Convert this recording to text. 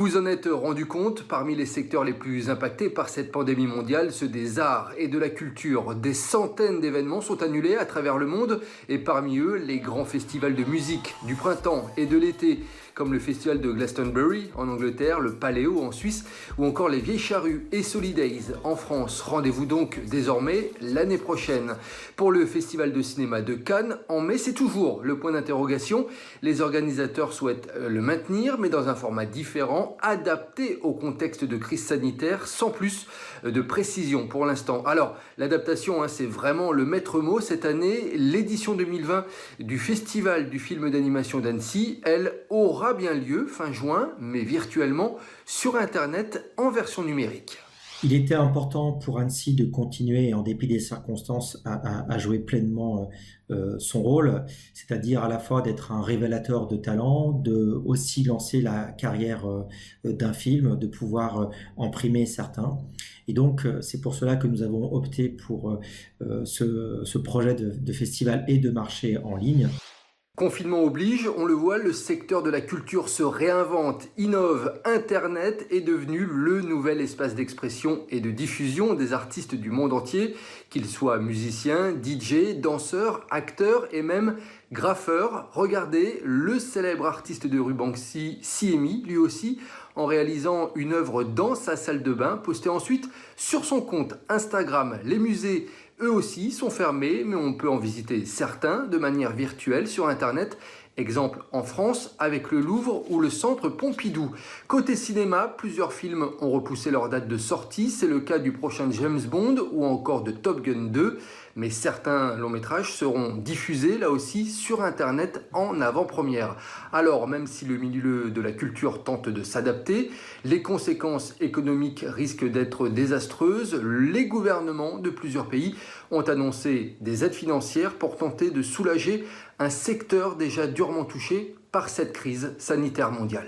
Vous en êtes rendu compte, parmi les secteurs les plus impactés par cette pandémie mondiale, ceux des arts et de la culture. Des centaines d'événements sont annulés à travers le monde et parmi eux, les grands festivals de musique du printemps et de l'été, comme le festival de Glastonbury en Angleterre, le Paléo en Suisse ou encore les Vieilles Charrues et Solidays en France. Rendez-vous donc désormais l'année prochaine. Pour le festival de cinéma de Cannes, en mai, c'est toujours le point d'interrogation. Les organisateurs souhaitent le maintenir, mais dans un format différent, adapté au contexte de crise sanitaire, sans plus de précision pour l'instant. Alors, l'adaptation, c'est vraiment le maître mot cette année. L'édition 2020 du Festival du film d'animation d'Annecy, elle aura bien lieu fin juin, mais virtuellement sur Internet en version numérique. Il était important pour Annecy de continuer, en dépit des circonstances, à jouer pleinement son rôle, c'est-à-dire à la fois d'être un révélateur de talent, de aussi lancer la carrière d'un film, de pouvoir en primer certains. Et donc, c'est pour cela que nous avons opté pour ce projet de festival et de marché en ligne. Confinement oblige, on le voit, le secteur de la culture se réinvente, innove. Internet est devenu le nouvel espace d'expression et de diffusion des artistes du monde entier, qu'ils soient musiciens, DJ, danseurs, acteurs et même graffeurs. Regardez le célèbre artiste de rue Banksy, Siemi, lui aussi, en réalisant une œuvre dans sa salle de bain, postée ensuite sur son compte Instagram. Les musées, eux aussi, sont fermés, mais on peut en visiter certains de manière virtuelle sur Internet. Exemple en France avec le Louvre ou le Centre Pompidou. Côté cinéma, plusieurs films ont repoussé leur date de sortie. C'est le cas du prochain James Bond ou encore de Top Gun 2. Mais certains longs métrages seront diffusés là aussi sur Internet en avant-première. Alors, même si le milieu de la culture tente de s'adapter, les conséquences économiques risquent d'être désastreuses. Les gouvernements de plusieurs pays ont annoncé des aides financières pour tenter de soulager un secteur déjà durement touché par cette crise sanitaire mondiale.